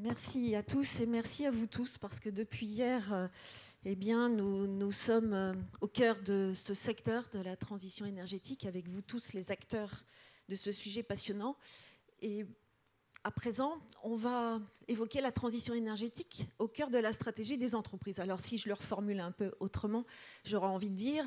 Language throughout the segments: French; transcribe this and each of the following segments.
Merci à tous et merci à vous tous parce que depuis hier, nous sommes au cœur de ce secteur de la transition énergétique avec vous tous les acteurs de ce sujet passionnant. Et à présent, on va évoquer la transition énergétique au cœur de la stratégie des entreprises. Alors si je le reformule un peu autrement, j'aurais envie de dire,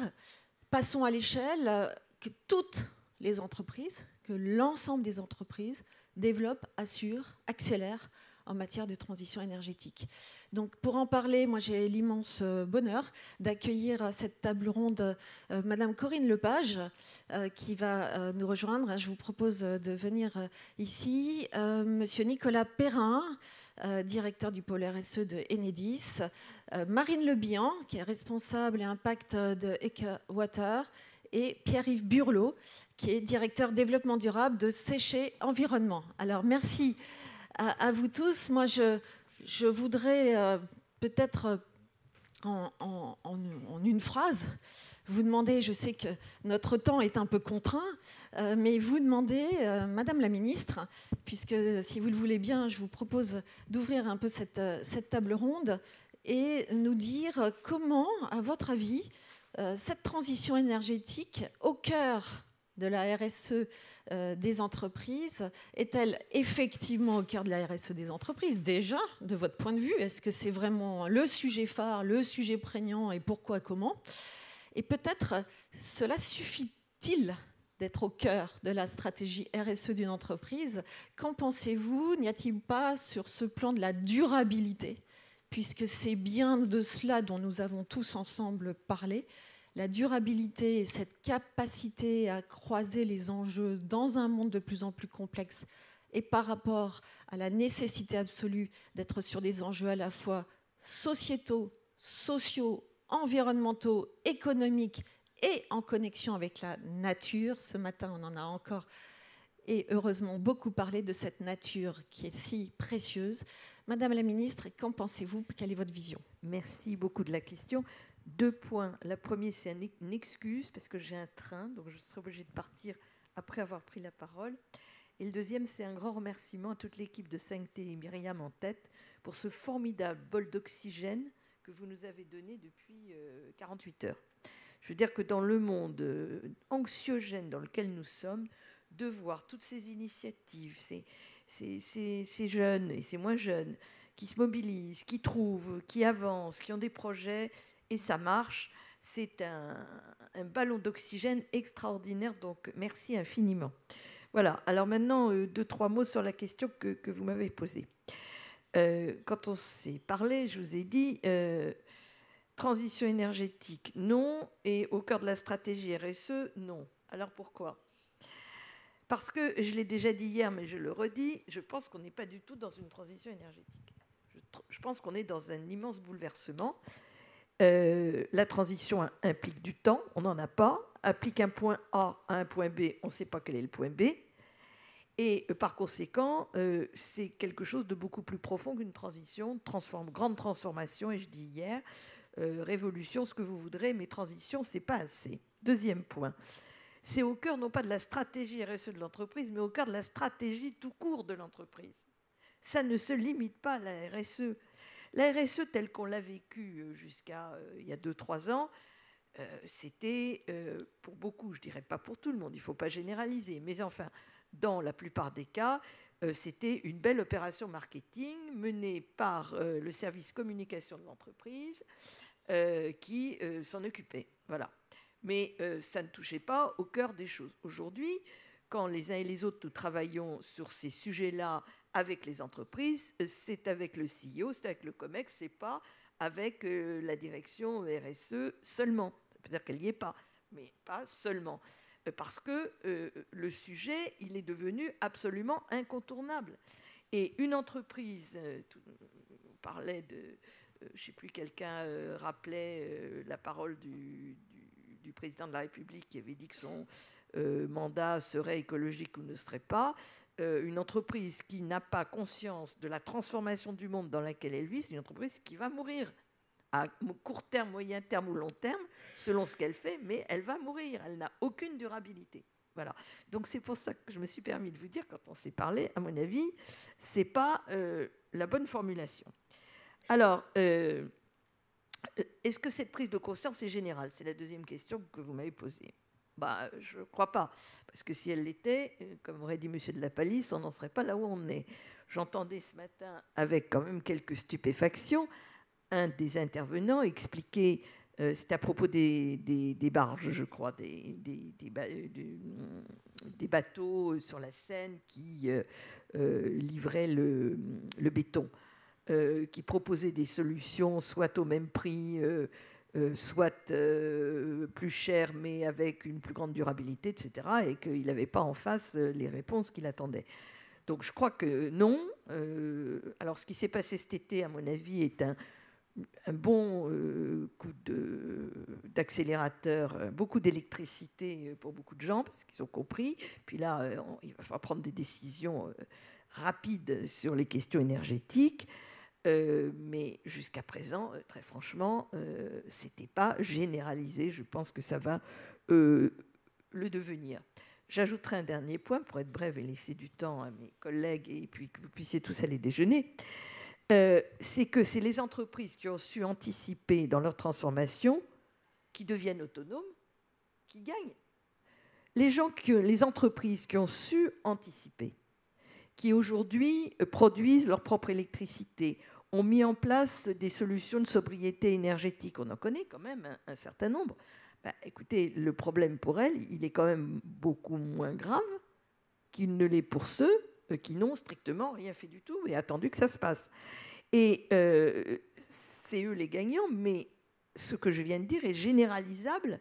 passons à l'échelle que toutes les entreprises, que l'ensemble des entreprises développent, assurent, accélèrent en matière de transition énergétique. Donc pour en parler, moi j'ai l'immense bonheur d'accueillir à cette table ronde Madame Corinne Lepage qui va nous rejoindre. Je vous propose de venir ici. Monsieur Nicolas Perrin, directeur du pôle RSE de Enedis. Marine Lebihan, qui est responsable et impact de EcoWater. Et Pierre-Yves Burlot, qui est directeur développement durable de Séché Environnement. Alors merci à vous tous. Moi, je voudrais peut-être en une phrase vous demander, je sais que notre temps est un peu contraint, mais vous demander, Madame la Ministre, puisque si vous le voulez bien, je vous propose d'ouvrir un peu cette table ronde et nous dire comment, à votre avis, cette transition énergétique au cœur de la RSE des entreprises est-elle effectivement au cœur de la RSE des entreprises? Déjà, de votre point de vue, est-ce que c'est vraiment le sujet phare, le sujet prégnant et pourquoi, comment? Et peut-être cela suffit-il d'être au cœur de la stratégie RSE d'une entreprise? Qu'en pensez-vous? N'y a-t-il pas sur ce plan de la durabilité, puisque c'est bien de cela dont nous avons tous ensemble parlé, la durabilité et cette capacité à croiser les enjeux dans un monde de plus en plus complexe et par rapport à la nécessité absolue d'être sur des enjeux à la fois sociétaux, sociaux, environnementaux, économiques et en connexion avec la nature. Ce matin, on en a encore et heureusement beaucoup parlé de cette nature qui est si précieuse. Madame la Ministre, qu'en pensez-vous? Quelle est votre vision? Merci beaucoup de la question. 2 points. La première, c'est une excuse parce que j'ai un train, donc je serai obligée de partir après avoir pris la parole. Et le deuxième, c'est un grand remerciement à toute l'équipe de 5T et Myriam en tête pour ce formidable bol d'oxygène que vous nous avez donné depuis 48 heures. Je veux dire que dans le monde anxiogène dans lequel nous sommes, de voir toutes ces initiatives, ces jeunes et ces moins jeunes qui se mobilisent, qui trouvent, qui avancent, qui ont des projets, et ça marche. C'est un ballon d'oxygène extraordinaire, donc merci infiniment. Voilà, alors maintenant, 2-3 mots sur la question que vous m'avez posée. Quand on s'est parlé, je vous ai dit, transition énergétique, non, et au cœur de la stratégie RSE, non. Alors pourquoi ? Parce que, je l'ai déjà dit hier, mais je le redis, je pense qu'on n'est pas du tout dans une transition énergétique. Je pense qu'on est dans un immense bouleversement. La transition implique du temps, on n'en a pas. Applique un point A à un point B, on ne sait pas quel est le point B. Et par conséquent, c'est quelque chose de beaucoup plus profond qu'une transition, grande transformation, et je dis hier, révolution, ce que vous voudrez, mais transition, ce n'est pas assez. Deuxième point, c'est au cœur non pas de la stratégie RSE de l'entreprise, mais au cœur de la stratégie tout court de l'entreprise. Ça ne se limite pas à la RSE. La RSE telle qu'on l'a vécue jusqu'à il y a 2-3 ans, c'était pour beaucoup, je ne dirais pas pour tout le monde, il ne faut pas généraliser, mais enfin, dans la plupart des cas, c'était une belle opération marketing menée par le service communication de l'entreprise qui s'en occupait. Voilà. Mais ça ne touchait pas au cœur des choses. Aujourd'hui, quand les uns et les autres nous travaillons sur ces sujets-là avec les entreprises, c'est avec le CEO, c'est avec le COMEX, c'est pas avec la direction RSE seulement. Ça veut dire qu'elle n'y est pas, mais pas seulement. Parce que le sujet, il est devenu absolument incontournable. Et une entreprise, on parlait de, je ne sais plus, quelqu'un rappelait la parole du président de la République qui avait dit que son mandat serait écologique ou ne serait pas. Une entreprise qui n'a pas conscience de la transformation du monde dans laquelle elle vit, c'est une entreprise qui va mourir à court terme, moyen terme ou long terme, selon ce qu'elle fait, mais elle va mourir. Elle n'a aucune durabilité. Voilà. Donc c'est pour ça que je me suis permis de vous dire, quand on s'est parlé, à mon avis, c'est pas la bonne formulation. Alors, est-ce que cette prise de conscience est générale? C'est la deuxième question que vous m'avez posée. Bah, je ne crois pas, parce que si elle l'était, comme aurait dit M. de la Palisse, on n'en serait pas là où on est. J'entendais ce matin, avec quand même quelques stupéfactions, un des intervenants expliquer, c'était à propos des barges, je crois, des bateaux sur la Seine qui livraient le béton, qui proposaient des solutions soit au même prix, soit plus cher, mais avec une plus grande durabilité, etc., et qu'il n'avait pas en face les réponses qu'il attendait. Donc je crois que non. Alors ce qui s'est passé cet été, à mon avis, est un bon coup d'accélérateur, beaucoup d'électricité pour beaucoup de gens, parce qu'ils ont compris. Puis là, il va falloir prendre des décisions rapides sur les questions énergétiques. Mais jusqu'à présent, très franchement, ce n'était pas généralisé. Je pense que ça va le devenir. J'ajouterai un dernier point pour être brève et laisser du temps à mes collègues et puis que vous puissiez tous aller déjeuner. C'est que c'est les entreprises qui ont su anticiper dans leur transformation, qui deviennent autonomes, qui gagnent. Les entreprises qui ont su anticiper, qui aujourd'hui produisent leur propre électricité, ont mis en place des solutions de sobriété énergétique. On en connaît quand même un certain nombre. Ben, écoutez, le problème pour elles, il est quand même beaucoup moins grave qu'il ne l'est pour ceux qui n'ont strictement rien fait du tout et attendu que ça se passe. Et c'est eux les gagnants, mais ce que je viens de dire est généralisable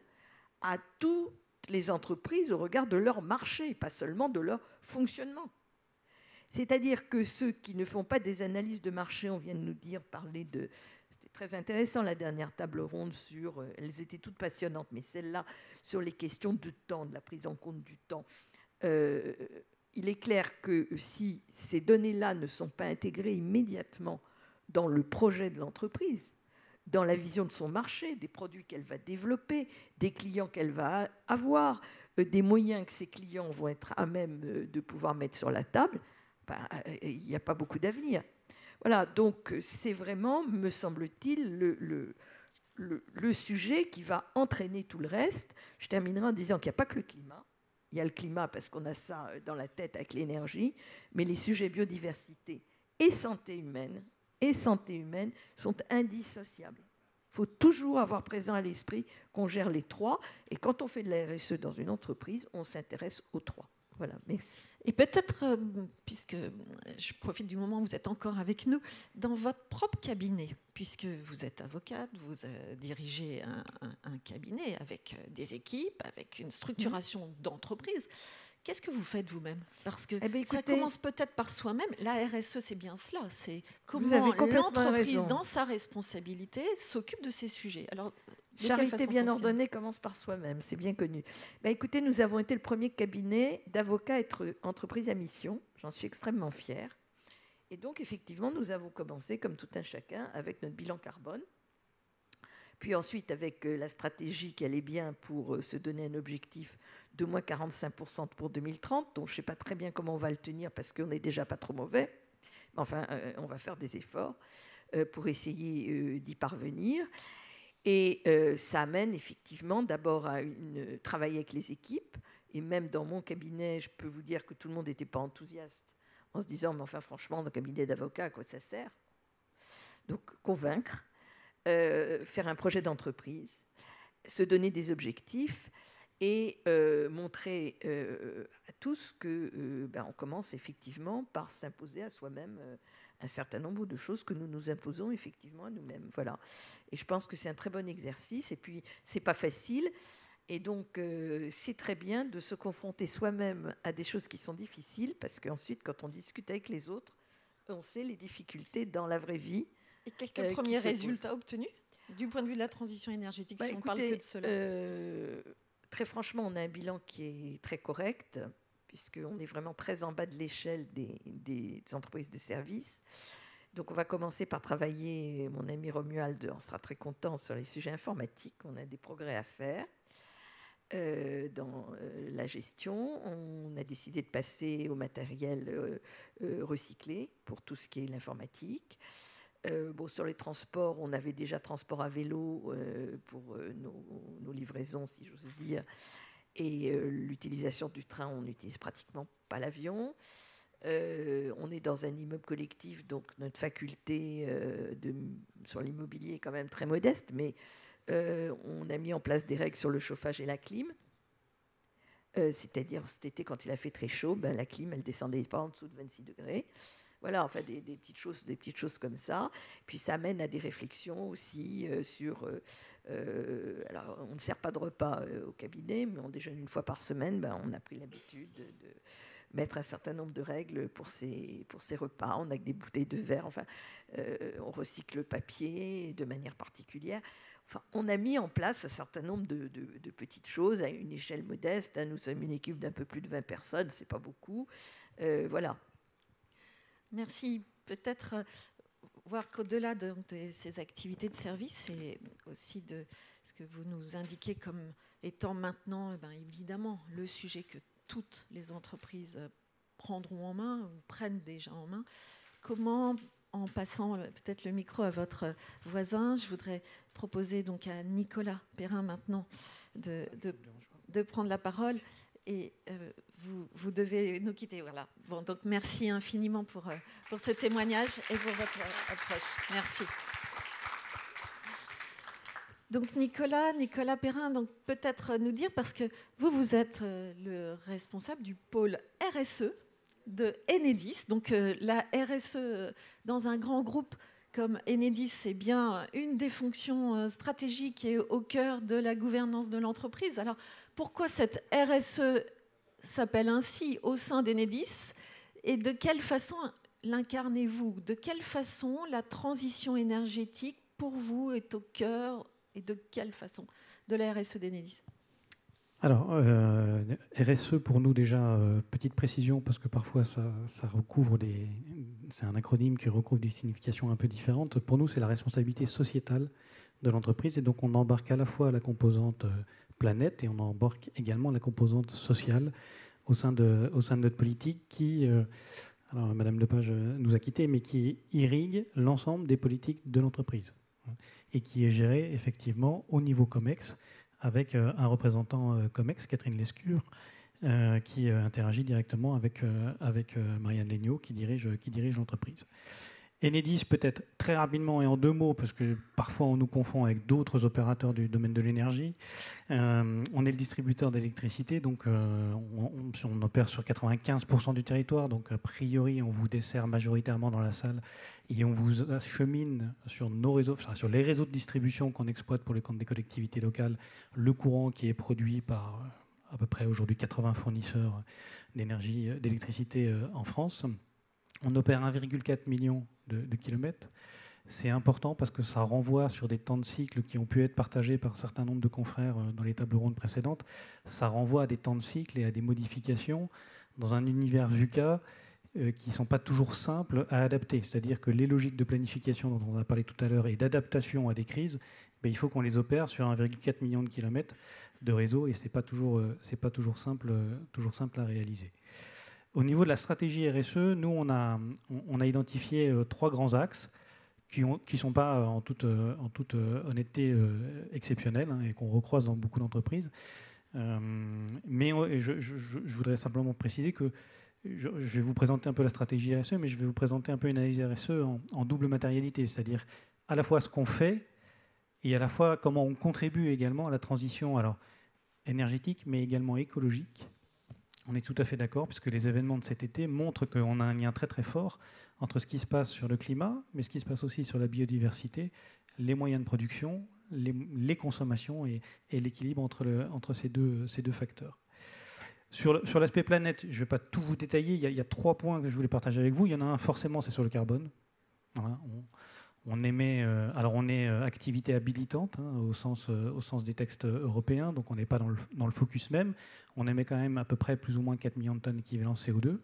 à toutes les entreprises au regard de leur marché, pas seulement de leur fonctionnement. C'est-à-dire que ceux qui ne font pas des analyses de marché, on vient de nous dire, parler de... C'était très intéressant la dernière table ronde sur... elles étaient toutes passionnantes, mais celle-là, sur les questions du temps, de la prise en compte du temps. Il est clair que si ces données-là ne sont pas intégrées immédiatement dans le projet de l'entreprise, dans la vision de son marché, des produits qu'elle va développer, des clients qu'elle va avoir, des moyens que ses clients vont être à même de pouvoir mettre sur la table, il n'y a pas beaucoup d'avenir. Voilà, donc c'est vraiment, me semble-t-il, le sujet qui va entraîner tout le reste. Je terminerai en disant qu'il n'y a pas que le climat. Il y a le climat parce qu'on a ça dans la tête avec l'énergie, mais les sujets biodiversité et santé humaine sont indissociables. Il faut toujours avoir présent à l'esprit qu'on gère les trois, et quand on fait de la RSE dans une entreprise, on s'intéresse aux trois. Voilà, merci. Et peut-être, puisque je profite du moment où vous êtes encore avec nous, dans votre propre cabinet, puisque vous êtes avocate, vous dirigez un cabinet avec des équipes, avec une structuration d'entreprise. Qu'est-ce que vous faites vous-même? Parce que écoutez, ça commence peut-être par soi-même. La RSE, c'est bien cela. C'est comment l'entreprise, dans sa responsabilité, s'occupe de ces sujets. Alors, charité bien ordonnée commence par soi-même, c'est bien connu. Écoutez, nous avons été le premier cabinet d'avocats à être entreprise à mission. J'en suis extrêmement fière. Et donc, effectivement, nous avons commencé, comme tout un chacun, avec notre bilan carbone. Puis ensuite, avec la stratégie qui allait bien pour se donner un objectif de moins 45% pour 2030, dont je ne sais pas très bien comment on va le tenir parce qu'on n'est déjà pas trop mauvais. Mais enfin, on va faire des efforts pour essayer d'y parvenir. Et ça amène effectivement d'abord à travailler avec les équipes. Et même dans mon cabinet, je peux vous dire que tout le monde n'était pas enthousiaste en se disant, mais enfin franchement, dans un cabinet d'avocat, à quoi ça sert? Donc convaincre, faire un projet d'entreprise, se donner des objectifs et montrer à tous que on commence effectivement par s'imposer à soi-même un certain nombre de choses que nous nous imposons effectivement à nous-mêmes. Voilà. Et je pense que c'est un très bon exercice. Et puis, c'est pas facile. Et donc, c'est très bien de se confronter soi-même à des choses qui sont difficiles, parce qu'ensuite, quand on discute avec les autres, on sait les difficultés dans la vraie vie. Et quelques premiers résultats obtenus du point de vue de la transition énergétique, si on parle que de cela. Très franchement, on a un bilan qui est très correct, puisqu'on est vraiment très en bas de l'échelle des entreprises de services. Donc, on va commencer par travailler, mon ami Romuald, on sera très content sur les sujets informatiques. On a des progrès à faire. dans la gestion. On a décidé de passer au matériel recyclé pour tout ce qui est l'informatique. Sur les transports, on avait déjà transport à vélo pour nos livraisons, si j'ose dire. Et l'utilisation du train, on n'utilise pratiquement pas l'avion. On est dans un immeuble collectif, donc notre faculté sur l'immobilier est quand même très modeste, mais on a mis en place des règles sur le chauffage et la clim. C'est-à-dire, cet été, quand il a fait très chaud, la clim, elle descendait pas en dessous de 26 degrés. Voilà, enfin des petites choses comme ça. Puis ça amène à des réflexions aussi sur... alors, on ne sert pas de repas au cabinet, mais on déjeune une fois par semaine. On a pris l'habitude de mettre un certain nombre de règles pour ces repas. On a que des bouteilles de verre. Enfin, on recycle le papier de manière particulière. Enfin, on a mis en place un certain nombre de petites choses à une échelle modeste. Nous sommes une équipe d'un peu plus de 20 personnes, c'est pas beaucoup. Voilà. Merci. Peut-être voir qu'au-delà de ces activités de service et aussi de ce que vous nous indiquez comme étant maintenant, évidemment, le sujet que toutes les entreprises prendront en main ou prennent déjà en main, comment, en passant peut-être le micro à votre voisin, je voudrais proposer donc à Nicolas Perrin maintenant de prendre la parole. Et vous devez nous quitter. Voilà. Bon, donc merci infiniment pour ce témoignage et pour votre approche. Merci. Donc Nicolas Perrin, donc peut-être nous dire, parce que vous êtes le responsable du pôle RSE de Enedis. Donc la RSE dans un grand groupe comme Enedis, c'est bien une des fonctions stratégiques et au cœur de la gouvernance de l'entreprise. Alors, pourquoi cette RSE s'appelle ainsi au sein d'Enedis et de quelle façon l'incarnez-vous? De quelle façon la transition énergétique, pour vous, est au cœur et de quelle façon de la RSE d'Enedis? Alors, RSE pour nous déjà, petite précision, parce que parfois ça recouvre c'est un acronyme qui recouvre des significations un peu différentes. Pour nous, c'est la responsabilité sociétale de l'entreprise, et donc on embarque à la fois la composante planète et on embarque également la composante sociale au sein de notre politique qui, alors Madame Lepage nous a quittés, mais qui irrigue l'ensemble des politiques de l'entreprise et qui est gérée effectivement au niveau COMEX, avec un représentant COMEX, Catherine Lescure, qui interagit directement avec Marianne Legnaud, qui dirige l'entreprise. Enedis, peut-être très rapidement et en 2 mots, parce que parfois on nous confond avec d'autres opérateurs du domaine de l'énergie. On est le distributeur d'électricité, donc on opère sur 95% du territoire, donc a priori on vous dessert majoritairement dans la salle et on vous achemine sur nos réseaux, enfin, sur les réseaux de distribution qu'on exploite pour les comptes des collectivités locales, le courant qui est produit par à peu près aujourd'hui 80 fournisseurs d'électricité en France. On opère 1,4 million de kilomètres. C'est important parce que ça renvoie sur des temps de cycle qui ont pu être partagés par un certain nombre de confrères dans les tables rondes précédentes. Ça renvoie à des temps de cycle et à des modifications dans un univers VUCA qui ne sont pas toujours simples à adapter. C'est-à-dire que les logiques de planification dont on a parlé tout à l'heure et d'adaptation à des crises, il faut qu'on les opère sur 1,4 million de kilomètres de réseau et ce n'est pas toujours simple à réaliser. Au niveau de la stratégie RSE, nous, on a identifié 3 grands axes qui ne sont pas en toute honnêteté exceptionnels et qu'on recroise dans beaucoup d'entreprises. Mais je voudrais simplement préciser que je vais vous présenter un peu la stratégie RSE, mais je vais vous présenter un peu une analyse RSE en double matérialité, c'est-à-dire à la fois ce qu'on fait et à la fois comment on contribue également à la transition énergétique, mais également écologique. On est tout à fait d'accord, puisque les événements de cet été montrent qu'on a un lien très très fort entre ce qui se passe sur le climat, mais ce qui se passe aussi sur la biodiversité, les moyens de production, les consommations et l'équilibre entre ces deux facteurs. Sur l'aspect planète, je ne vais pas tout vous détailler, il y a 3 points que je voulais partager avec vous. Il y en a un, forcément, c'est sur le carbone. Voilà, on émet, alors on est activité habilitante au sens des textes européens, donc on n'est pas dans le focus même. On émet quand même à peu près plus ou moins 4 millions de tonnes équivalent CO2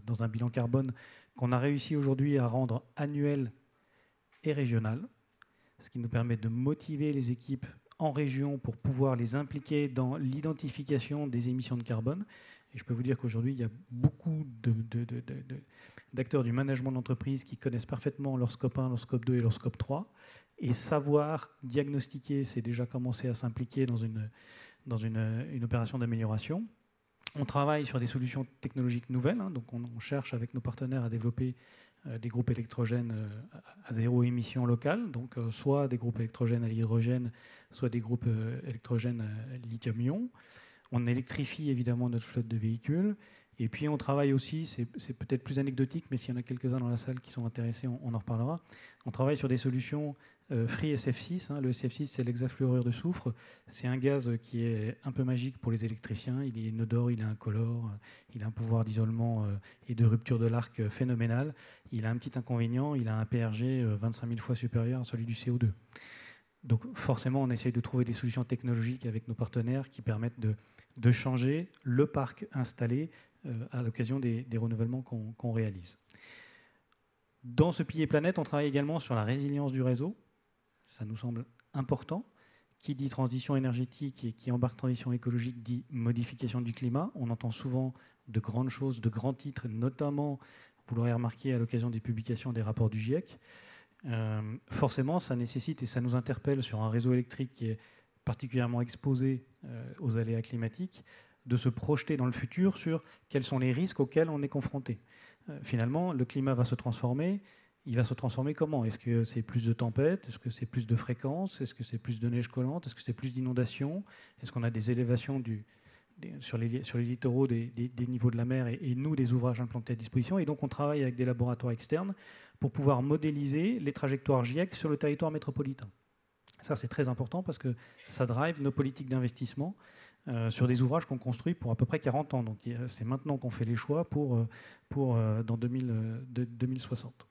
dans un bilan carbone qu'on a réussi aujourd'hui à rendre annuel et régional, ce qui nous permet de motiver les équipes en région pour pouvoir les impliquer dans l'identification des émissions de carbone. Et je peux vous dire qu'aujourd'hui, il y a beaucoup d'acteurs du management d'entreprise qui connaissent parfaitement leur scope 1, leur scope 2 et leur scope 3. Et savoir diagnostiquer, c'est déjà commencer à s'impliquer dans une opération d'amélioration. On travaille sur des solutions technologiques nouvelles, hein, donc on cherche avec nos partenaires à développer des groupes électrogènes à zéro émission locale, donc soit des groupes électrogènes à l'hydrogène, soit des groupes électrogènes à lithium-ion. On électrifie évidemment notre flotte de véhicules. Et puis on travaille aussi, c'est peut-être plus anecdotique, mais s'il y en a quelques-uns dans la salle qui sont intéressés, on en reparlera. On travaille sur des solutions free SF6. Hein. Le SF6, c'est l'hexafluorure de soufre. C'est un gaz qui est un peu magique pour les électriciens. Il est inodore, il est incolore, il a un pouvoir d'isolement et de rupture de l'arc phénoménal. Il a un petit inconvénient, il a un PRG 25 000 fois supérieur à celui du CO2. Donc forcément, on essaye de trouver des solutions technologiques avec nos partenaires qui permettent de changer le parc installé à l'occasion des renouvellements qu'on réalise. Dans ce pilier planète, on travaille également sur la résilience du réseau. Ça nous semble important. Qui dit transition énergétique et qui embarque transition écologique dit modification du climat. On entend souvent de grandes choses, de grands titres, notamment, vous l'aurez remarqué à l'occasion des publications des rapports du GIEC. Forcément, ça nécessite et ça nous interpelle sur un réseau électrique qui est particulièrement exposé aux aléas climatiques, de se projeter dans le futur sur quels sont les risques auxquels on est confronté. Finalement, le climat va se transformer. Il va se transformer comment? Est-ce que c'est plus de tempêtes? Est-ce que c'est plus de fréquences? Est-ce que c'est plus de neige collante? Est-ce que c'est plus d'inondations? Est-ce qu'on a des élévations sur les littoraux des niveaux de la mer et nous, des ouvrages implantés à disposition? Et donc, on travaille avec des laboratoires externes pour pouvoir modéliser les trajectoires GIEC sur le territoire métropolitain. Ça, c'est très important parce que ça drive nos politiques d'investissement sur des ouvrages qu'on construit pour à peu près 40 ans. Donc, c'est maintenant qu'on fait les choix pour dans 2060.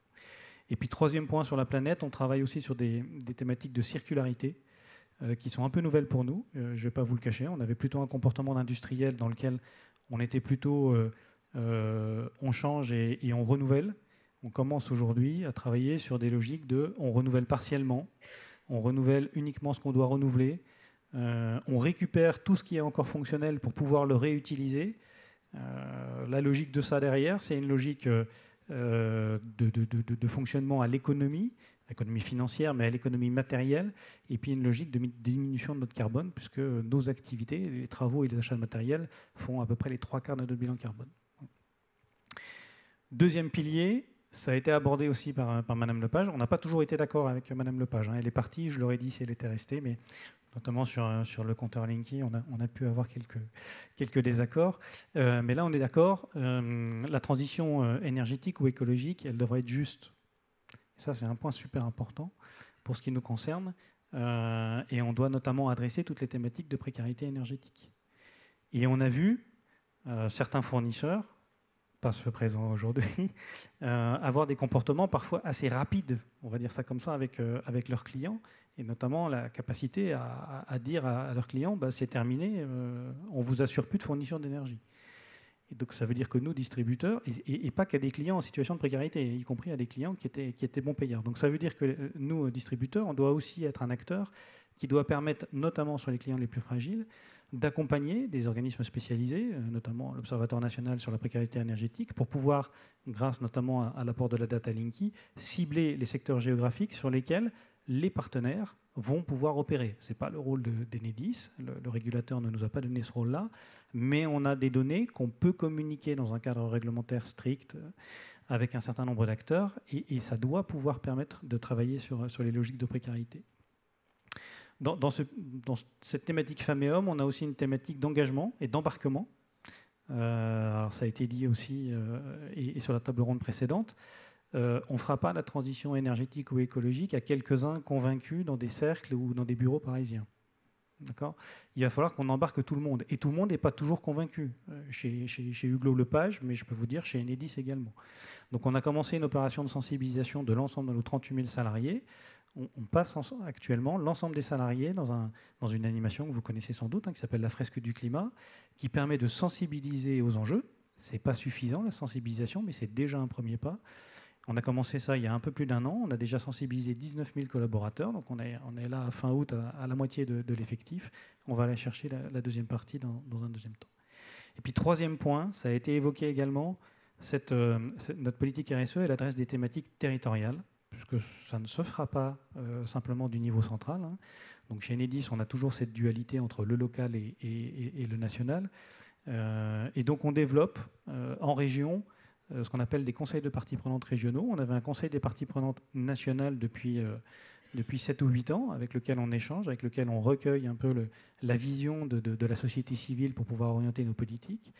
Et puis, troisième point sur la planète, on travaille aussi sur des thématiques de circularité qui sont un peu nouvelles pour nous. Je ne vais pas vous le cacher. On avait plutôt un comportement d'industriel dans lequel on était plutôt on change et on renouvelle. On commence aujourd'hui à travailler sur des logiques de on renouvelle partiellement, on renouvelle uniquement ce qu'on doit renouveler, on récupère tout ce qui est encore fonctionnel pour pouvoir le réutiliser. La logique de ça derrière, c'est une logique de fonctionnement à l'économie financière, mais à l'économie matérielle, et puis une logique de diminution de notre carbone, puisque nos activités, les travaux et les achats de matériel font à peu près les 3/4 de notre bilan carbone. Deuxième pilier, ça a été abordé aussi par Madame Lepage. On n'a pas toujours été d'accord avec Madame Lepage. Elle est partie, je l'aurais dit si elle était restée, mais notamment sur le compteur Linky, on a pu avoir quelques désaccords. Mais là, on est d'accord. La transition énergétique ou écologique, elle devrait être juste. Et ça, c'est un point super important pour ce qui nous concerne. Et on doit notamment adresser toutes les thématiques de précarité énergétique. Et on a vu certains fournisseurs, pas ceux présents aujourd'hui, avoir des comportements parfois assez rapides, on va dire ça comme ça, avec leurs clients, et notamment la capacité à dire à leurs clients bah, c'est terminé, on ne vous assure plus de fourniture d'énergie. Et donc ça veut dire que nous, distributeurs, et pas qu'à des clients en situation de précarité, y compris à des clients qui étaient bons payeurs. Donc ça veut dire que nous, distributeurs, on doit aussi être un acteur qui doit permettre, notamment sur les clients les plus fragiles, d'accompagner des organismes spécialisés, notamment l'Observatoire national sur la précarité énergétique, pour pouvoir, grâce notamment à l'apport de la data Linky, cibler les secteurs géographiques sur lesquels les partenaires vont pouvoir opérer. Ce n'est pas le rôle d'Enedis, le régulateur ne nous a pas donné ce rôle-là, mais on a des données qu'on peut communiquer dans un cadre réglementaire strict avec un certain nombre d'acteurs, et ça doit pouvoir permettre de travailler sur les logiques de précarité. Dans cette thématique femmes et hommes, on a aussi une thématique d'engagement et d'embarquement. Alors ça a été dit aussi et sur la table ronde précédente. On ne fera pas la transition énergétique ou écologique à quelques-uns convaincus dans des cercles ou dans des bureaux parisiens. D'accord ? Il va falloir qu'on embarque tout le monde. Et tout le monde n'est pas toujours convaincu. Chez Hugo Lepage, mais je peux vous dire chez Enedis également. Donc on a commencé une opération de sensibilisation de l'ensemble de nos 38 000 salariés. On passe actuellement l'ensemble des salariés dans une animation que vous connaissez sans doute, qui s'appelle la fresque du climat, qui permet de sensibiliser aux enjeux. Ce n'est pas suffisant la sensibilisation, mais c'est déjà un premier pas. On a commencé ça il y a un peu plus d'1 an. On a déjà sensibilisé 19 000 collaborateurs. Donc on est là à fin août à la moitié de l'effectif. On va aller chercher la deuxième partie dans un deuxième temps. Et puis troisième point, ça a été évoqué également, notre politique RSE, elle adresse des thématiques territoriales, puisque ça ne se fera pas simplement du niveau central. Hein. Donc chez Enedis, on a toujours cette dualité entre le local et le national. Et donc on développe en région ce qu'on appelle des conseils de parties prenantes régionaux. On avait un conseil des parties prenantes national depuis 7 ou 8 ans, avec lequel on échange, avec lequel on recueille un peu la vision de la société civile pour pouvoir orienter nos politiques.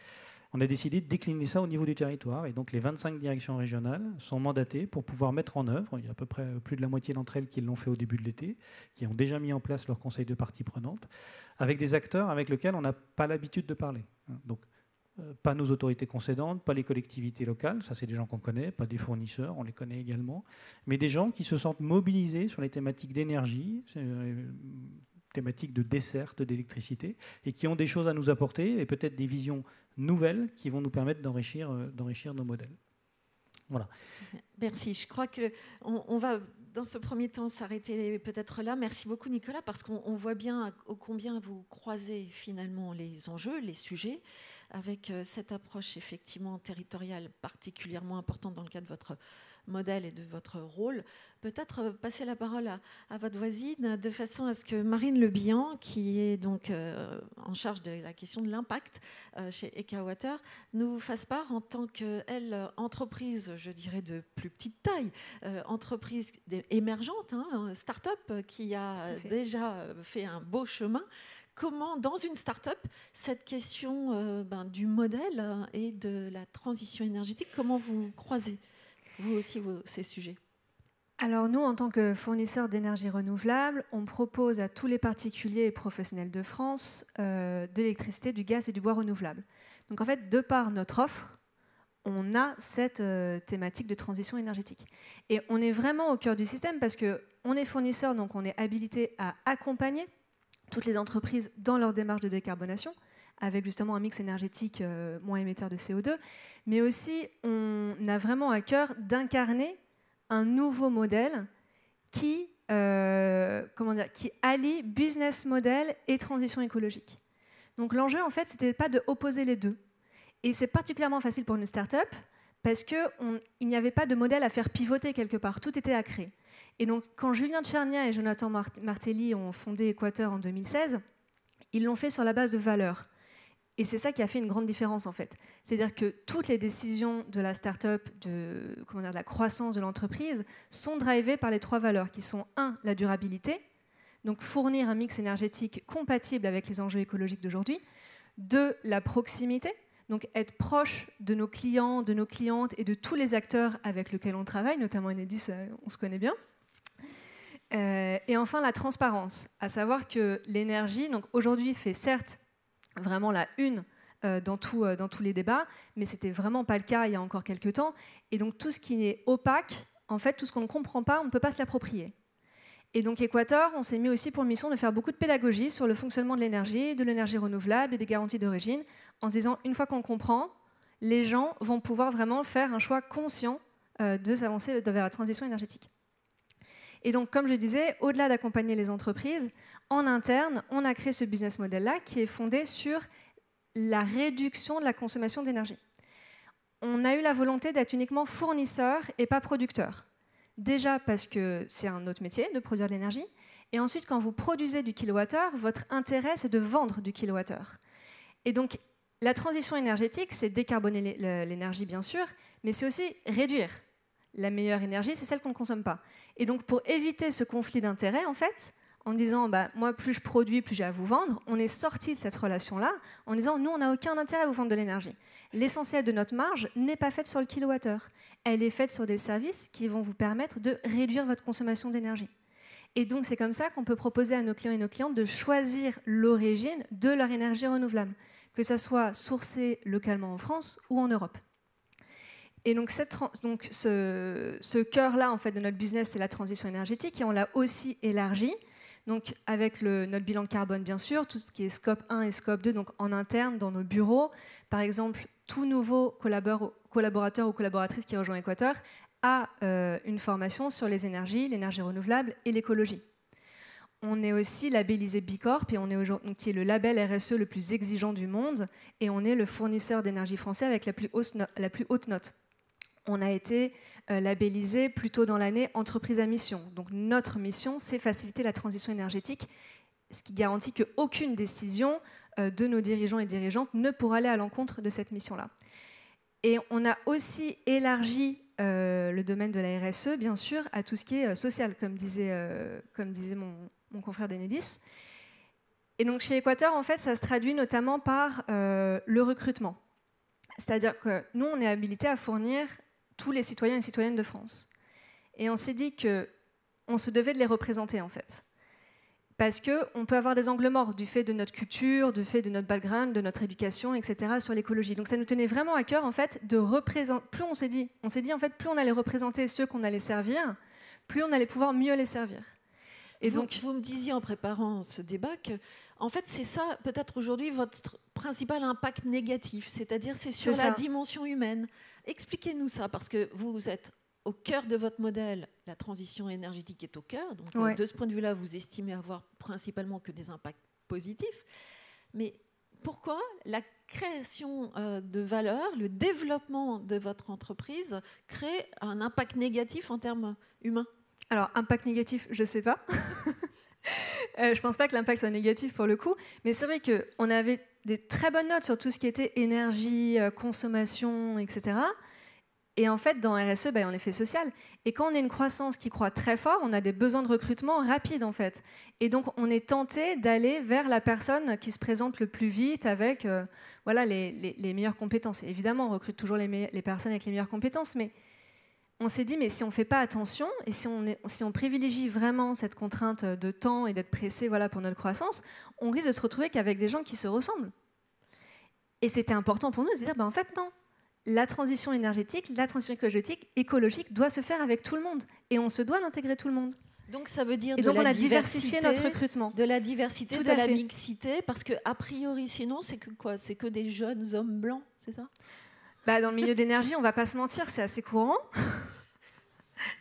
On a décidé de décliner ça au niveau du territoire. Et donc les 25 directions régionales sont mandatées pour pouvoir mettre en œuvre, il y a à peu près plus de la moitié d'entre elles qui l'ont fait au début de l'été, qui ont déjà mis en place leur conseil de parties prenantes, avec des acteurs avec lesquels on n'a pas l'habitude de parler. Donc pas nos autorités concédantes, pas les collectivités locales, ça c'est des gens qu'on connaît, pas des fournisseurs, on les connaît également, mais des gens qui se sentent mobilisés sur les thématiques d'énergie, thématiques de desserte d'électricité, et qui ont des choses à nous apporter, et peut-être des visions nouvelles qui vont nous permettre d'enrichir nos modèles. Voilà. Merci. Je crois qu'on va, dans ce premier temps, s'arrêter peut-être là. Merci beaucoup, Nicolas, parce qu'on voit bien ô combien vous croisez finalement les enjeux, les sujets, avec cette approche effectivement territoriale particulièrement importante dans le cadre de votre modèle et de votre rôle. Peut-être passer la parole à votre voisine de façon à ce que Marine Le Bihan, qui est donc en charge de la question de l'impact chez EKAwater, nous fasse part en tant qu'elle, entreprise, je dirais de plus petite taille, entreprise émergente, hein, start-up qui a déjà fait un beau chemin. Comment, dans une start-up, cette question du modèle et de la transition énergétique, comment vous croisez, vous aussi, ces sujets? Alors nous, en tant que fournisseur d'énergie renouvelable, on propose à tous les particuliers et professionnels de France de l'électricité, du gaz et du bois renouvelable. Donc en fait, de par notre offre, on a cette thématique de transition énergétique. Et on est vraiment au cœur du système parce qu'on est fournisseur, donc on est habilité à accompagner toutes les entreprises dans leur démarche de décarbonation, avec justement un mix énergétique moins émetteur de CO2, mais aussi on a vraiment à cœur d'incarner un nouveau modèle qui allie business model et transition écologique. Donc l'enjeu, en fait, c'était pas de opposer les deux. Et c'est particulièrement facile pour une start-up parce qu'il n'y avait pas de modèle à faire pivoter quelque part, tout était à créer. Et donc quand Julien Tchernia et Jonathan Martelly ont fondé Équateur en 2016, ils l'ont fait sur la base de valeurs. Et c'est ça qui a fait une grande différence en fait. C'est-à-dire que toutes les décisions de la start-up, de la croissance de l'entreprise, sont drivées par les 3 valeurs qui sont 1, la durabilité, donc fournir un mix énergétique compatible avec les enjeux écologiques d'aujourd'hui. 2, la proximité, donc être proche de nos clients, de nos clientes et de tous les acteurs avec lesquels on travaille, notamment Enedis, on se connaît bien. Et enfin la transparence, à savoir que l'énergie, donc aujourd'hui fait certes vraiment la une dans tous les débats, mais c'était vraiment pas le cas il y a encore quelques temps. Et donc tout ce qui est opaque, en fait, tout ce qu'on ne comprend pas, on ne peut pas se l'approprier. Et donc Équateur, on s'est mis aussi pour mission de faire beaucoup de pédagogie sur le fonctionnement de l'énergie renouvelable et des garanties d'origine, en se disant une fois qu'on comprend, les gens vont pouvoir vraiment faire un choix conscient de s'avancer vers la transition énergétique. Et donc, comme je disais, au-delà d'accompagner les entreprises, en interne, on a créé ce business model-là qui est fondé sur la réduction de la consommation d'énergie. On a eu la volonté d'être uniquement fournisseur et pas producteur. Déjà parce que c'est un autre métier de produire de l'énergie. Et ensuite, quand vous produisez du kilowattheure, votre intérêt, c'est de vendre du kilowattheure. Et donc, la transition énergétique, c'est décarboner l'énergie, bien sûr, mais c'est aussi réduire. La meilleure énergie, c'est celle qu'on ne consomme pas. Et donc, pour éviter ce conflit d'intérêts, en fait, en disant, moi, plus je produis, plus j'ai à vous vendre, on est sorti de cette relation-là en disant, nous, on n'a aucun intérêt à vous vendre de l'énergie. L'essentiel de notre marge n'est pas faite sur le kilowattheure. Elle est faite sur des services qui vont vous permettre de réduire votre consommation d'énergie. Et donc, c'est comme ça qu'on peut proposer à nos clients et nos clientes de choisir l'origine de leur énergie renouvelable, que ça soit sourcé localement en France ou en Europe. Et donc, ce cœur-là, en fait, de notre business, c'est la transition énergétique, et on l'a aussi élargi. Donc, avec notre bilan carbone, bien sûr, tout ce qui est scope 1 et scope 2, donc en interne, dans nos bureaux. Par exemple, tout nouveau collaborateur ou collaboratrice qui rejoint Équateur a une formation sur les énergies, l'énergie renouvelable et l'écologie. On est aussi labellisé B Corp, et on est qui est le label RSE le plus exigeant du monde, et on est le fournisseur d'énergie français avec la plus haute note. On a été labellisé plus tôt dans l'année entreprise à mission. Donc notre mission, c'est faciliter la transition énergétique, ce qui garantit qu'aucune décision de nos dirigeants et dirigeantes ne pourra aller à l'encontre de cette mission-là. Et on a aussi élargi le domaine de la RSE, bien sûr, à tout ce qui est social, comme disait mon confrère d'Enedis. Et donc chez Équateur, en fait, ça se traduit notamment par le recrutement. C'est-à-dire que nous, on est habilité à fournir tous les citoyens et citoyennes de France. Et on s'est dit qu'on se devait de les représenter, en fait. Parce qu'on peut avoir des angles morts du fait de notre culture, du fait de notre background, de notre éducation, etc., sur l'écologie. Donc ça nous tenait vraiment à cœur, en fait, de représenter. Plus on s'est dit, en fait, plus on allait représenter ceux qu'on allait servir, plus on allait pouvoir mieux les servir. Et donc, vous me disiez en préparant ce débat que, en fait, c'est ça, peut-être aujourd'hui, votre principal impact négatif, c'est-à-dire c'est sur la dimension humaine. Expliquez-nous ça, parce que vous êtes au cœur de votre modèle, la transition énergétique est au cœur. Donc, de ce point de vue-là, vous estimez avoir principalement que des impacts positifs. Mais pourquoi la création de valeur, le développement de votre entreprise crée un impact négatif en termes humains ? Alors, impact négatif, je ne sais pas. Je ne pense pas que l'impact soit négatif pour le coup. Mais c'est vrai qu'on avait des très bonnes notes sur tout ce qui était énergie, consommation, etc. Et en fait, dans RSE, on est fait social. Et quand on a une croissance qui croît très fort, on a des besoins de recrutement rapides, en fait. Et donc, on est tenté d'aller vers la personne qui se présente le plus vite avec les meilleures compétences. Et évidemment, on recrute toujours les personnes avec les meilleures compétences, mais on s'est dit, mais si on ne fait pas attention, et si on privilégie vraiment cette contrainte de temps et d'être pressé pour notre croissance, on risque de se retrouver qu'avec des gens qui se ressemblent. Et c'était important pour nous de se dire, en fait, non. La transition énergétique, la transition écologique doit se faire avec tout le monde. Et on se doit d'intégrer tout le monde. Donc ça veut dire on a diversifié notre recrutement. De la diversité, de la mixité, parce qu'a priori, sinon, c'est que quoi ? C'est que des jeunes hommes blancs, c'est ça ? Dans le milieu d'énergie, on ne va pas se mentir, c'est assez courant.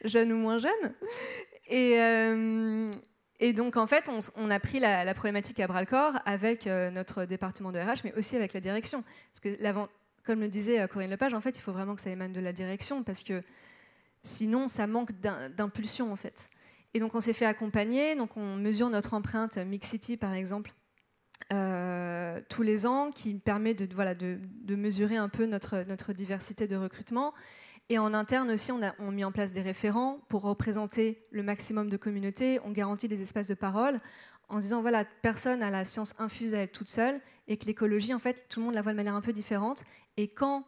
Jeunes ou moins jeunes. Et donc, en fait, on a pris la problématique à bras-le-corps avec notre département de RH, mais aussi avec la direction. Parce que comme le disait Corinne Lepage, en fait, il faut vraiment que ça émane de la direction, parce que sinon, ça manque d'impulsion, en fait. Et donc, on s'est fait accompagner. Donc, on mesure notre empreinte Mixity, par exemple, tous les ans, qui permet de mesurer un peu notre diversité de recrutement. Et en interne aussi, on a mis en place des référents pour représenter le maximum de communautés. On garantit des espaces de parole en disant, personne n'a la science infuse à être toute seule, et que l'écologie, en fait, tout le monde la voit de manière un peu différente. Et quand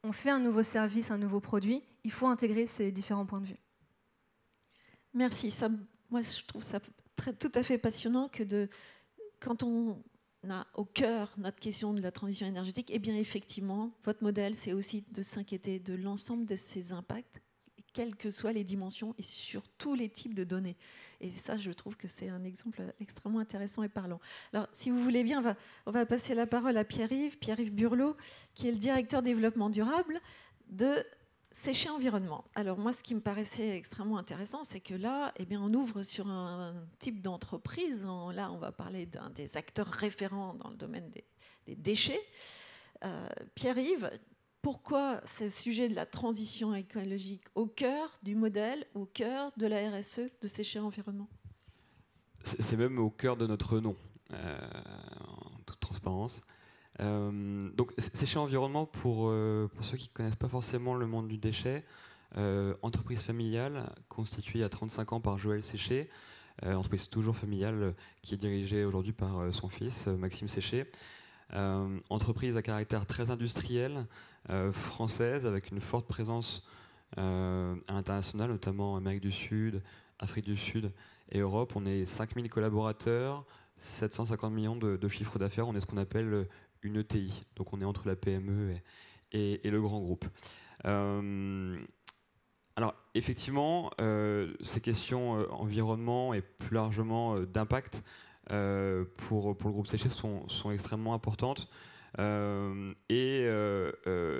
on fait un nouveau service, un nouveau produit, il faut intégrer ces différents points de vue. Merci. Moi, je trouve ça tout à fait passionnant quand on a au cœur notre question de la transition énergétique, eh bien effectivement, votre modèle, c'est aussi de s'inquiéter de l'ensemble de ces impacts, quelles que soient les dimensions et sur tous les types de données. Et ça, je trouve que c'est un exemple extrêmement intéressant et parlant. Alors, si vous voulez bien, on va passer la parole à Pierre-Yves Burlot, qui est le directeur développement durable de Séché Environnement. Alors moi, ce qui me paraissait extrêmement intéressant, c'est que là, on ouvre sur un type d'entreprise. Là, on va parler d'un des acteurs référents dans le domaine des déchets. Pierre-Yves, pourquoi ce sujet de la transition écologique au cœur du modèle, au cœur de la RSE de Séché Environnement ? C'est même au cœur de notre nom, en toute transparence. Donc Séché Environnement, pour ceux qui ne connaissent pas forcément le monde du déchet, entreprise familiale constituée à 35 ans par Joël Séché, entreprise toujours familiale qui est dirigée aujourd'hui par son fils Maxime Séché, entreprise à caractère très industriel, française, avec une forte présence à l'international, notamment en Amérique du Sud, Afrique du Sud et Europe. On est 5000 collaborateurs, 750 millions de chiffre d'affaires. On est ce qu'on appelle une ETI, donc on est entre la PME et le grand groupe. Alors effectivement, ces questions environnement et plus largement d'impact pour le groupe Séché sont extrêmement importantes et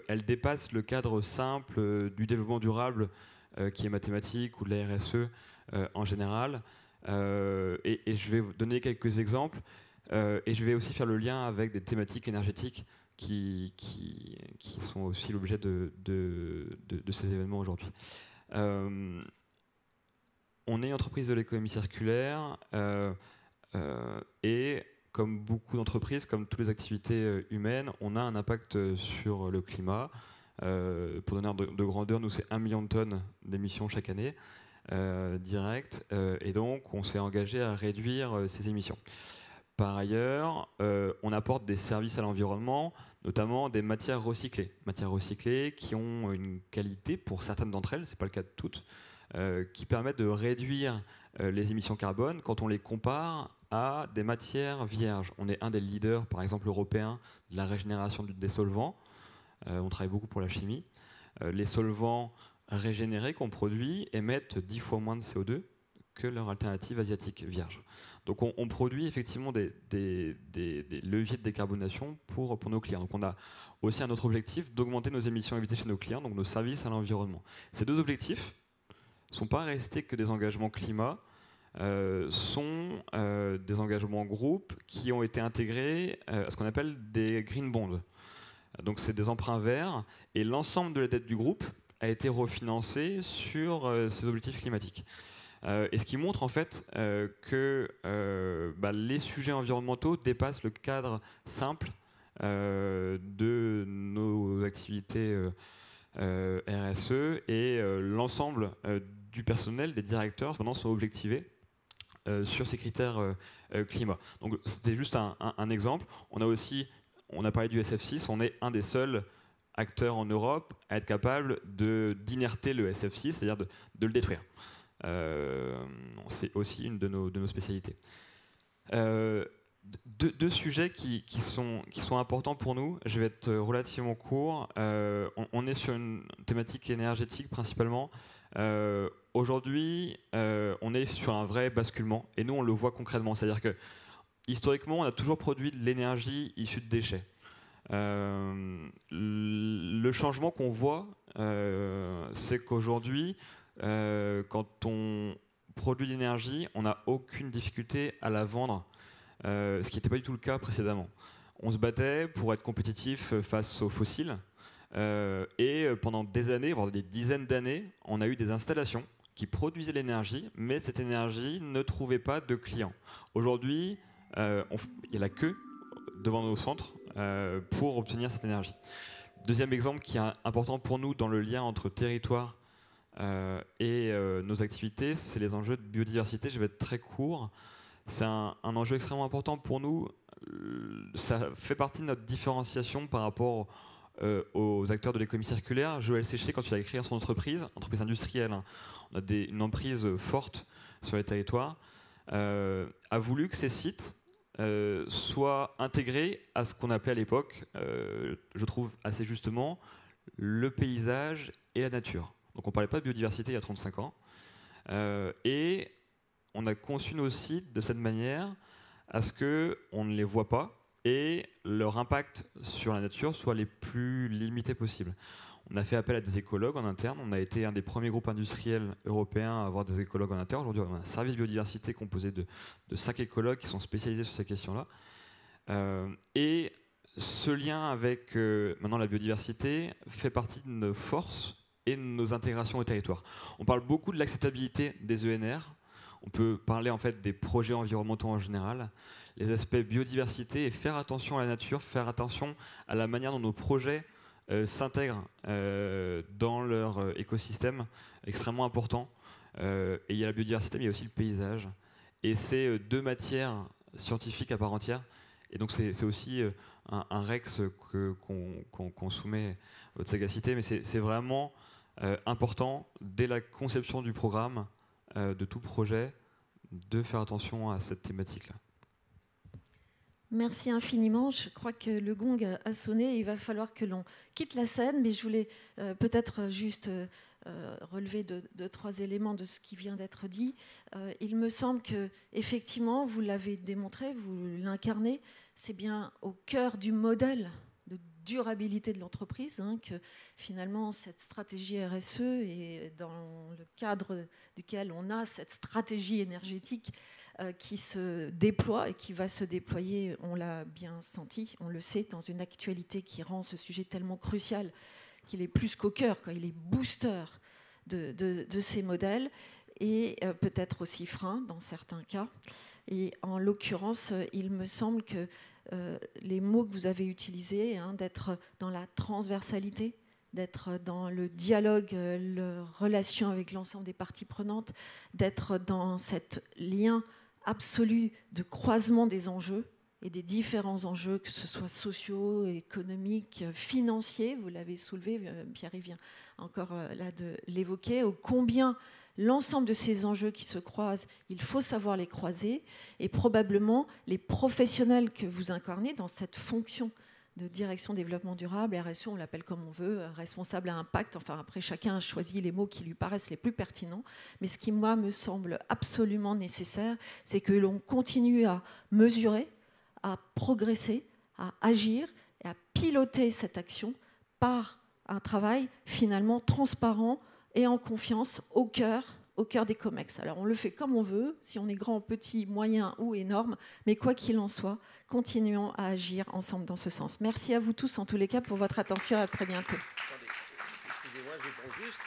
elles dépassent le cadre simple du développement durable qui est mathématique ou de la RSE en général. Et je vais vous donner quelques exemples et je vais aussi faire le lien avec des thématiques énergétiques qui sont aussi l'objet de ces événements aujourd'hui. On est une entreprise de l'économie circulaire et comme beaucoup d'entreprises, comme toutes les activités humaines, on a un impact sur le climat. Pour donner de grandeur, nous c'est 1 million de tonnes d'émissions chaque année, directes, et donc on s'est engagé à réduire ces émissions. Par ailleurs, on apporte des services à l'environnement, notamment des matières recyclées qui ont une qualité, pour certaines d'entre elles, ce n'est pas le cas de toutes, qui permettent de réduire les émissions carbone quand on les compare à des matières vierges. On est un des leaders, par exemple européens, de la régénération des solvants. On travaille beaucoup pour la chimie. Les solvants régénérés qu'on produit émettent 10 fois moins de CO2 que leur alternative asiatique vierge. Donc on produit effectivement des leviers de décarbonation pour nos clients. Donc on a aussi un autre objectif d'augmenter nos émissions évitées chez nos clients, donc nos services à l'environnement. Ces deux objectifs ne sont pas restés que des engagements climat, sont des engagements groupes qui ont été intégrés à ce qu'on appelle des green bonds. Donc c'est des emprunts verts et l'ensemble de la dette du groupe a été refinancé sur ces objectifs climatiques. Et ce qui montre en fait que les sujets environnementaux dépassent le cadre simple de nos activités RSE et l'ensemble du personnel, des directeurs, maintenant sont objectivés sur ces critères climat. Donc c'était juste un exemple. On a parlé du SF6, on est un des seuls acteurs en Europe à être capable d'inerter le SF6, c'est-à-dire de le détruire. C'est aussi une de nos spécialités. Deux sujets qui sont importants pour nous. Je vais être relativement court. On est sur une thématique énergétique principalement. Aujourd'hui, on est sur un vrai basculement et nous on le voit concrètement. C'est-à-dire que historiquement, on a toujours produit de l'énergie issue de déchets. Le changement qu'on voit, c'est qu'aujourd'hui, quand on produit de l'énergie, on n'a aucune difficulté à la vendre, ce qui n'était pas du tout le cas précédemment. On se battait pour être compétitif face aux fossiles, et pendant des années, voire des dizaines d'années, on a eu des installations qui produisaient l'énergie, mais cette énergie ne trouvait pas de clients. Aujourd'hui, il y a la queue devant nos centres pour obtenir cette énergie. Deuxième exemple qui est important pour nous dans le lien entre territoire et nos activités, c'est les enjeux de biodiversité. Je vais être très court. C'est un enjeu extrêmement important pour nous. Ça fait partie de notre différenciation par rapport aux acteurs de l'économie circulaire. Joël Séché, quand il a créé son entreprise industrielle, hein, on a une emprise forte sur les territoires, a voulu que ces sites soient intégrés à ce qu'on appelait à l'époque, je trouve assez justement, le paysage et la nature. Donc on ne parlait pas de biodiversité il y a 35 ans. Et on a conçu nos sites de cette manière à ce qu'on ne les voit pas et leur impact sur la nature soit les plus limités possibles. On a fait appel à des écologues en interne. On a été un des premiers groupes industriels européens à avoir des écologues en interne. Aujourd'hui, on a un service biodiversité composé de 5 écologues qui sont spécialisés sur ces questions-là. Et ce lien avec maintenant la biodiversité fait partie de nos forces et de nos intégrations au territoire. On parle beaucoup de l'acceptabilité des ENR. On peut parler en fait des projets environnementaux en général, les aspects biodiversité et faire attention à la nature, faire attention à la manière dont nos projets s'intègrent dans leur écosystème, extrêmement important. Et il y a la biodiversité, mais il y a aussi le paysage. Et c'est deux matières scientifiques à part entière. Et donc c'est aussi un REX qu'on soumet à votre sagacité, mais c'est vraiment important, dès la conception du programme, de tout projet, de faire attention à cette thématique-là. Merci infiniment. Je crois que le gong a sonné. Il va falloir que l'on quitte la scène, mais je voulais peut-être juste relever deux, trois éléments de ce qui vient d'être dit. Il me semble que, effectivement, vous l'avez démontré, vous l'incarnez, c'est bien au cœur du modèle durabilité de l'entreprise, que finalement cette stratégie RSE et dans le cadre duquel on a cette stratégie énergétique qui se déploie et qui va se déployer, on l'a bien senti, on le sait, dans une actualité qui rend ce sujet tellement crucial qu'il est plus qu'au cœur, il est booster de ces modèles et peut-être aussi frein dans certains cas. Et en l'occurrence, il me semble que les mots que vous avez utilisés, d'être dans la transversalité, d'être dans le dialogue, la relation avec l'ensemble des parties prenantes, d'être dans cet lien absolu de croisement des enjeux et des différents enjeux, que ce soit sociaux, économiques, financiers, vous l'avez soulevé, Pierre vient encore là de l'évoquer, ô combien l'ensemble de ces enjeux qui se croisent, il faut savoir les croiser, et probablement les professionnels que vous incarnez dans cette fonction de direction développement durable, RSE, on l'appelle comme on veut, responsable à impact, enfin après chacun a choisi les mots qui lui paraissent les plus pertinents, mais ce qui moi me semble absolument nécessaire, c'est que l'on continue à mesurer, à progresser, à agir et à piloter cette action par un travail finalement transparent et en confiance au cœur des COMEX. Alors on le fait comme on veut, si on est grand, petit, moyen ou énorme, mais quoi qu'il en soit, continuons à agir ensemble dans ce sens. Merci à vous tous en tous les cas pour votre attention et à très bientôt. Attendez, excusez-moi, je prends juste.